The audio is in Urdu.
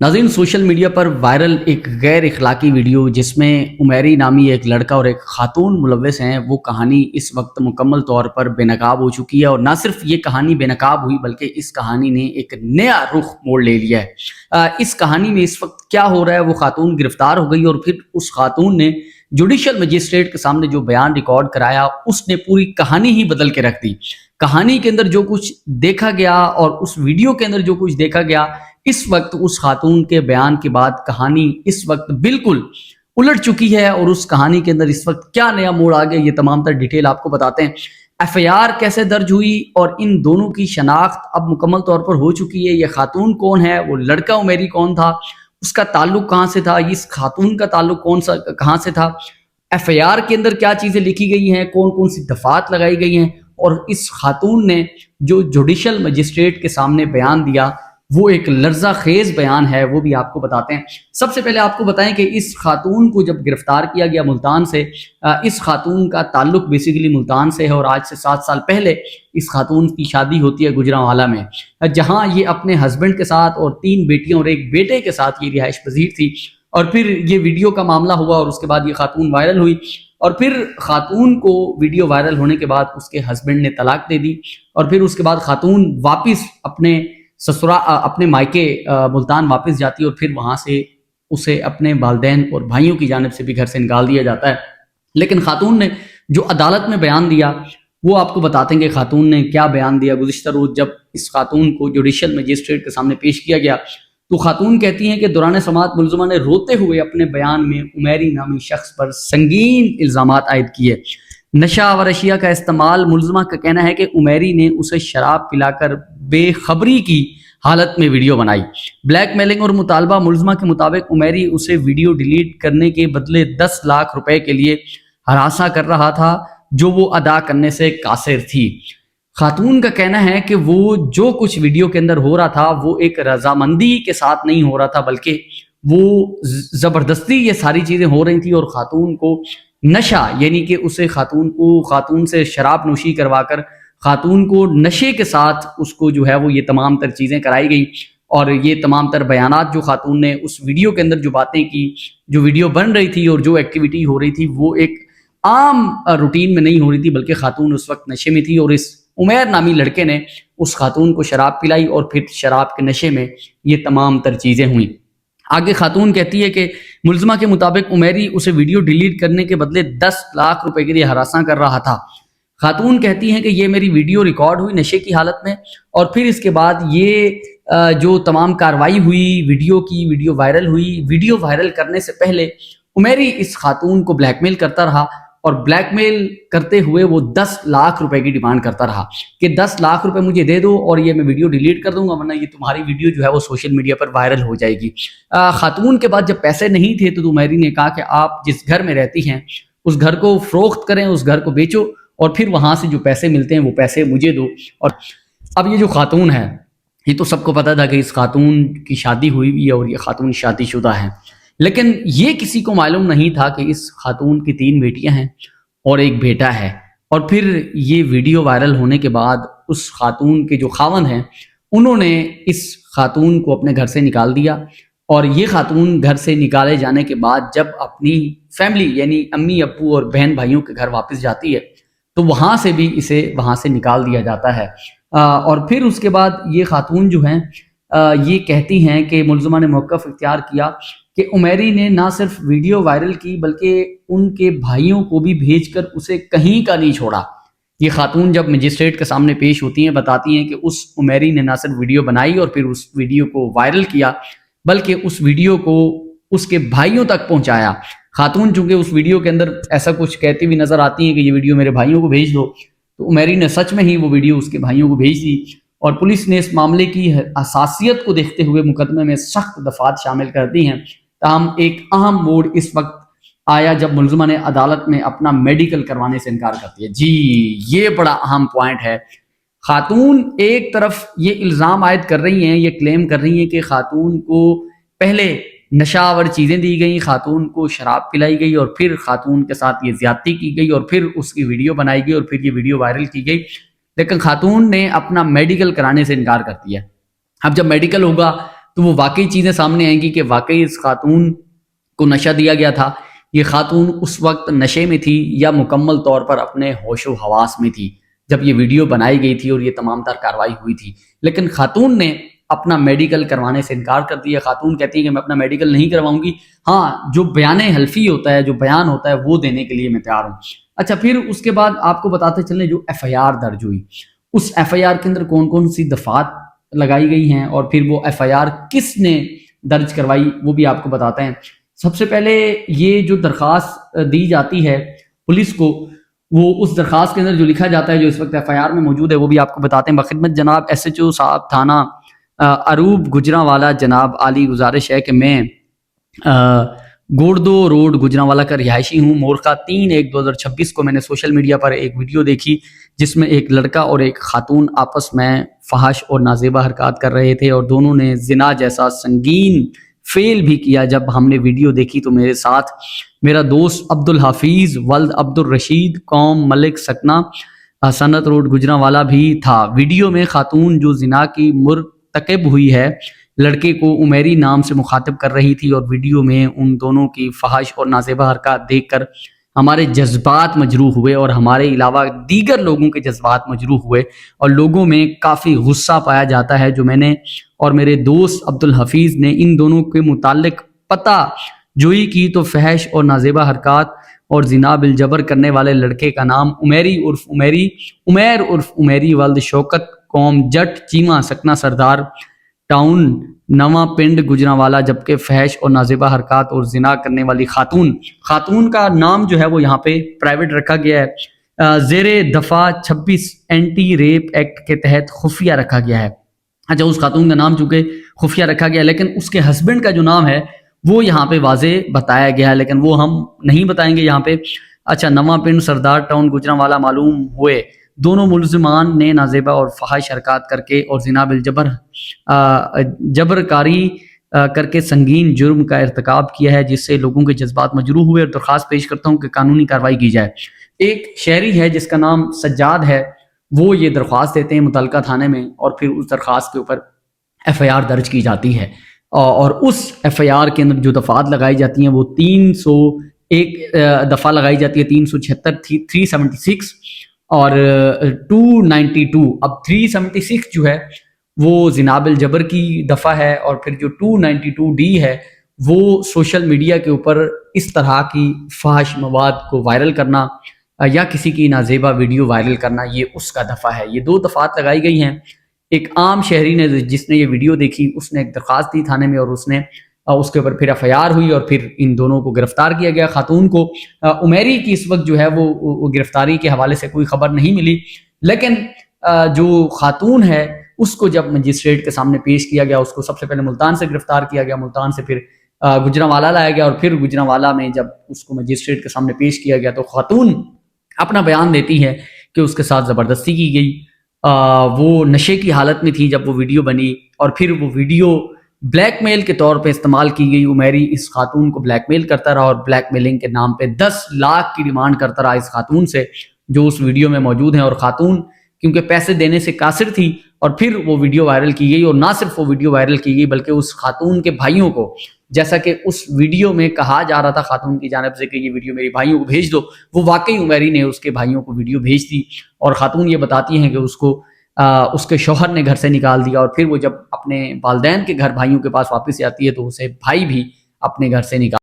ناظرین، سوشل میڈیا پر وائرل ایک غیر اخلاقی ویڈیو جس میں عمیری نامی ایک لڑکا اور ایک خاتون ملوث ہیں، وہ کہانی اس وقت مکمل طور پر بے نقاب ہو چکی ہے۔ اور نہ صرف یہ کہانی بے نقاب ہوئی بلکہ اس کہانی نے ایک نیا رخ موڑ لے لیا ہے۔ اس کہانی میں اس وقت کیا ہو رہا ہے، وہ خاتون گرفتار ہو گئی اور پھر اس خاتون نے جوڈیشل مجسٹریٹ کے سامنے جو بیان ریکارڈ کرایا اس نے پوری کہانی ہی بدل کے رکھ دی۔ کہانی کے اندر جو کچھ دیکھا گیا اور اس ویڈیو کے اندر جو کچھ دیکھا گیا، اس وقت اس خاتون کے بیان کے بعد کہانی اس وقت بالکل الٹ چکی ہے، اور اس کہانی کے اندر اس وقت کیا نیا موڑ آ گیا یہ تمام تر ڈیٹیل آپ کو بتاتے ہیں۔ ایف آئی آر کیسے درج ہوئی اور ان دونوں کی شناخت اب مکمل طور پر ہو چکی ہے۔ یہ خاتون کون ہے، وہ لڑکا عمیری کون تھا، اس کا تعلق کہاں سے تھا، اس خاتون کا تعلق کہاں سے تھا، ایف آئی آر کے اندر کیا چیزیں لکھی گئی ہیں، کون کون سی دفعات لگائی گئی ہیں، اور اس خاتون نے جو جوڈیشل مجسٹریٹ کے سامنے بیان دیا وہ ایک لرزہ خیز بیان ہے، وہ بھی آپ کو بتاتے ہیں۔ سب سے پہلے آپ کو بتائیں کہ اس خاتون کو جب گرفتار کیا گیا ملتان سے، اس خاتون کا تعلق بیسیکلی ملتان سے ہے، اور آج سے 7 سال پہلے اس خاتون کی شادی ہوتی ہے گوجرانوالہ میں، جہاں یہ اپنے ہسبینڈ کے ساتھ اور 3 بیٹیوں اور ایک بیٹے کے ساتھ یہ رہائش پذیر تھی۔ اور پھر یہ ویڈیو کا معاملہ ہوا اور اس کے بعد یہ خاتون وائرل ہوئی، اور پھر خاتون کو ویڈیو وائرل ہونے کے بعد اس کے ہسبینڈ نے طلاق دے دی، اور پھر اس کے بعد خاتون واپس اپنے مائکے ملتان واپس جاتی ہے، اور پھر وہاں سے اسے اپنے والدین اور بھائیوں کی جانب سے بھی گھر سے نکال دیا جاتا ہے۔ لیکن خاتون نے جو عدالت میں بیان دیا وہ آپ کو بتاتے ہیں کہ خاتون نے کیا بیان دیا۔ گزشتہ روز جب اس خاتون کو جوڈیشل مجسٹریٹ کے سامنے پیش کیا گیا تو خاتون کہتی ہیں کہ دوران سماعت ملزمہ نے روتے ہوئے اپنے بیان میں عمیری نامی شخص پر سنگین الزامات عائد کیے۔ نشہ آور اشیاء کا استعمال، ملزمہ کا کہنا ہے کہ عمیری نے اسے شراب پلا کر بے خبری کی حالت میں ویڈیو بنائی۔ بلیک میلنگ اور مطالبہ، ملزمہ کے مطابق عمیری اسے ویڈیو ڈیلیٹ کرنے کے بدلے 10 لاکھ روپے کے لیے ہراساں کر رہا تھا جو وہ ادا کرنے سے قاصر تھی۔ خاتون کا کہنا ہے کہ وہ جو کچھ ویڈیو کے اندر ہو رہا تھا وہ ایک رضامندی کے ساتھ نہیں ہو رہا تھا، بلکہ وہ زبردستی یہ ساری چیزیں ہو رہی تھیں، اور خاتون کو نشہ، یعنی کہ اسے خاتون سے شراب نوشی کروا کر خاتون کو نشے کے ساتھ اس کو جو ہے وہ یہ تمام تر چیزیں کرائی گئی، اور یہ تمام تر بیانات جو خاتون نے اس ویڈیو کے اندر جو باتیں کی، جو ویڈیو بن رہی تھی اور جو ایکٹیویٹی ہو رہی تھی، وہ ایک عام روٹین میں نہیں ہو رہی تھی، بلکہ خاتون اس وقت نشے میں تھی، اور اس عمیر نامی لڑکے نے اس خاتون کو شراب پلائی اور پھر شراب کے نشے میں یہ تمام تر چیزیں ہوئیں۔ آگے خاتون کہتی ہے کہ ملزمہ کے مطابق عمیری اسے ویڈیو ڈیلیٹ کرنے کے بدلے 10 لاکھ روپے کے لیے ہراساں کر رہا تھا۔ خاتون کہتی ہیں کہ یہ میری ویڈیو ریکارڈ ہوئی نشے کی حالت میں، اور پھر اس کے بعد یہ جو تمام کاروائی ہوئی، ویڈیو وائرل ہوئی، ویڈیو وائرل کرنے سے پہلے عمیری اس خاتون کو بلیک میل کرتا رہا، اور بلیک میل کرتے ہوئے وہ 10 لاکھ روپے کی ڈیمانڈ کرتا رہا کہ 10 لاکھ روپے مجھے دے دو اور یہ میں ویڈیو ڈیلیٹ کر دوں گا، ورنہ یہ تمہاری ویڈیو جو ہے وہ سوشل میڈیا پر وائرل ہو جائے گی۔ خاتون کے بعد جب پیسے نہیں تھے تو عمیری نے کہا کہ آپ جس گھر میں رہتی ہیں اس گھر کو فروخت کریں، اس گھر کو بیچو، اور پھر وہاں سے جو پیسے ملتے ہیں وہ پیسے مجھے دو۔ اور اب یہ جو خاتون ہے، یہ تو سب کو پتا تھا کہ اس خاتون کی شادی ہوئی ہوئی ہے اور یہ خاتون شادی شدہ ہے، لیکن یہ کسی کو معلوم نہیں تھا کہ اس خاتون کی 3 بیٹیاں ہیں اور ایک بیٹا ہے۔ اور پھر یہ ویڈیو وائرل ہونے کے بعد اس خاتون کے جو خاوند ہیں انہوں نے اس خاتون کو اپنے گھر سے نکال دیا، اور یہ خاتون گھر سے نکالے جانے کے بعد جب اپنی فیملی یعنی امی ابو اور بہن بھائیوں کے گھر واپس جاتی ہے تو وہاں سے بھی اسے وہاں سے نکال دیا جاتا ہے۔ اور پھر اس کے بعد یہ خاتون جو ہیں یہ کہتی ہیں کہ ملزمہ نے موقف اختیار کیا کہ عمیری نے نہ صرف ویڈیو وائرل کی بلکہ ان کے بھائیوں کو بھی بھیج کر اسے کہیں کا نہیں چھوڑا۔ یہ خاتون جب مجسٹریٹ کے سامنے پیش ہوتی ہیں بتاتی ہیں کہ اس عمیری نے نہ صرف ویڈیو بنائی اور پھر اس ویڈیو کو وائرل کیا، بلکہ اس ویڈیو کو اس کے بھائیوں تک پہنچایا۔ خاتون چونکہ اس ویڈیو کے اندر ایسا کچھ کہتی ہوئی نظر آتی ہیں کہ یہ ویڈیو میرے بھائیوں کو بھیج دو، تو عمیری نے سچ میں ہی وہ ویڈیو اس کے بھائیوں کو بھیج دی، اور پولیس نے اس معاملے کی حساسیت کو دیکھتے ہوئے مقدمے میں سخت دفعات شامل کر دی ہیں۔ تاہم ایک اہم موڑ اس وقت آیا جب ملزمہ نے عدالت میں اپنا میڈیکل کروانے سے انکار کر دیا۔ جی یہ بڑا اہم پوائنٹ ہے۔ خاتون ایک طرف یہ الزام عائد کر رہی ہیں، یہ کلیم کر رہی ہیں کہ خاتون کو پہلے نشہ آور چیزیں دی گئیں، خاتون کو شراب پلائی گئی، اور پھر خاتون کے ساتھ یہ زیادتی کی گئی، اور پھر اس کی ویڈیو بنائی گئی، اور پھر یہ ویڈیو وائرل کی گئی، لیکن خاتون نے اپنا میڈیکل کرانے سے انکار کر دیا۔ اب جب میڈیکل ہوگا تو وہ واقعی چیزیں سامنے آئیں گی کہ واقعی اس خاتون کو نشہ دیا گیا تھا، یہ خاتون اس وقت نشے میں تھی یا مکمل طور پر اپنے ہوش و حواس میں تھی جب یہ ویڈیو بنائی گئی تھی اور یہ تمام تر کارروائی ہوئی تھی. لیکن خاتون نے اپنا میڈیکل کروانے سے انکار کر دیا. خاتون کہتی ہے کہ میں اپنا میڈیکل نہیں کرواؤں گی، ہاں جو بیان حلفی ہوتا ہے، جو بیان ہوتا ہے وہ دینے کے لیے میں تیار ہوں. اچھا، پھر اس کے بعد آپ کو بتاتے چلیں جو ایف آئی آر درج ہوئی، اس ایف آئی آر کے اندر کون کون سی دفعات لگائی گئی ہیں اور پھر وہ ایف آئی آر کس نے درج کروائی وہ بھی آپ کو بتاتے ہیں. سب سے پہلے یہ جو درخواست دی جاتی ہے پولیس کو، وہ اس درخواست کے اندر جو لکھا جاتا ہے جو اس وقت ایف آئی آر میں موجود ہے وہ بھی آپ کو بتاتے ہیں. بخدمت جناب ایس ایچ او صاحب تھانہ اروب گجرانوالہ جناب عالی گزارش ہے کہ میں گوردو روڈ گجرانوالہ کا رہائشی ہوں. مورخہ 3/1/2026 کو میں نے سوشل میڈیا پر ایک ویڈیو دیکھی جس میں ایک لڑکا اور ایک خاتون آپس میں فحش اور نازیبہ حرکات کر رہے تھے اور دونوں نے زنا جیسا سنگین فیل بھی کیا. جب ہم نے ویڈیو دیکھی تو میرے ساتھ میرا دوست عبد الحفیظ ولد عبد الرشید قوم ملک سکنہ سنت روڈ گجرانوالہ بھی تھا. ویڈیو میں خاتون جو زنا کی مرتکب ہوئی ہے لڑکے کو عمیری نام سے مخاطب کر رہی تھی اور ویڈیو میں ان دونوں کی فحش اور نازیبہ حرکات دیکھ کر ہمارے جذبات مجروح ہوئے اور ہمارے علاوہ دیگر لوگوں کے جذبات مجروح ہوئے اور لوگوں میں کافی غصہ پایا جاتا ہے. جو میں نے اور میرے دوست عبد الحفیظ نے ان دونوں کے متعلق پتہ جوئی کی تو فحش اور نازیبہ حرکات اور زنا بالجبر کرنے والے لڑکے کا نام عمیر عرف عمیری ولد شوکت قوم جٹ چیمہ سکنہ سردار ٹاؤن نواں پنڈ گجرانوالہ، جبکہ فحش اور نازیبہ حرکات اور زنا کرنے والی خاتون کا نام جو ہے وہ یہاں پہ پرائیویٹ رکھا گیا ہے، زیر دفعہ 26 اینٹی ریپ ایکٹ کے تحت خفیہ رکھا گیا ہے. اچھا، اس خاتون کا نام چونکہ خفیہ رکھا گیا لیکن اس کے ہسبینڈ کا جو نام ہے وہ یہاں پہ واضح بتایا گیا ہے لیکن وہ ہم نہیں بتائیں گے یہاں پہ. اچھا، نواں پنڈ سردار ٹاؤن گجرانوالہ معلوم ہوئے دونوں ملزمان نے نازیبہ اور فحش حرکات کر کے اور زنا بالجبر جبر کاری کر کے سنگین جرم کا ارتکاب کیا ہے جس سے لوگوں کے جذبات مجروح ہوئے. اور درخواست پیش کرتا ہوں کہ قانونی کارروائی کی جائے. ایک شہری ہے جس کا نام سجاد ہے، وہ یہ درخواست دیتے ہیں متعلقہ تھانے میں اور پھر اس درخواست کے اوپر ایف آئی آر درج کی جاتی ہے اور اس ایف آئی آر کے اندر جو دفعات لگائی جاتی ہیں وہ 301 دفعہ لگائی جاتی ہے، 376 376 اور 292. اب 376 جو ہے وہ زنا بالجبر کی دفعہ ہے اور پھر جو 292D ہے وہ سوشل میڈیا کے اوپر اس طرح کی فحش مواد کو وائرل کرنا یا کسی کی نازیبہ ویڈیو وائرل کرنا، یہ اس کا دفعہ ہے. یہ 2 دفعات لگائی گئی ہیں. ایک عام شہری نے جس نے یہ ویڈیو دیکھی اس نے ایک درخواست دی تھانے میں اور اس کے اوپر پھر ایف آئی آر ہوئی اور پھر ان دونوں کو گرفتار کیا گیا. خاتون کو عمیری کی اس وقت جو ہے وہ گرفتاری کے حوالے سے کوئی خبر نہیں ملی لیکن جو خاتون ہے اس کو جب مجسٹریٹ کے سامنے پیش کیا گیا، اس کو سب سے پہلے ملتان سے گرفتار کیا گیا، ملتان سے پھر گجرانوالہ لایا گیا اور پھر گجرانوالہ میں جب اس کو مجسٹریٹ کے سامنے پیش کیا گیا تو خاتون اپنا بیان دیتی ہے کہ اس کے ساتھ زبردستی کی گئی. وہ نشے کی حالت میں تھی جب وہ ویڈیو بنی اور پھر وہ ویڈیو بلیک میل کے طور پہ استعمال کی گئی. عمیری اس خاتون کو بلیک میل کرتا رہا اور بلیک میلنگ کے نام پہ 10 لاکھ کی ڈیمانڈ کرتا رہا اس خاتون سے جو اس ویڈیو میں موجود ہیں. اور خاتون کیونکہ پیسے دینے سے قاصر تھی اور پھر وہ ویڈیو وائرل کی گئی اور نہ صرف وہ ویڈیو وائرل کی گئی بلکہ اس خاتون کے بھائیوں کو، جیسا کہ اس ویڈیو میں کہا جا رہا تھا خاتون کی جانب سے کہ یہ ویڈیو میری بھائیوں کو بھیج دو، وہ واقعی عمیری نے اس کے بھائیوں کو ویڈیو بھیج دی اور خاتون یہ بتاتی ہیں کہ اس کے شوہر نے گھر سے نکال دیا اور پھر وہ جب اپنے والدین کے گھر بھائیوں کے پاس واپس آتی ہے تو اسے بھائی بھی اپنے گھر سے نکال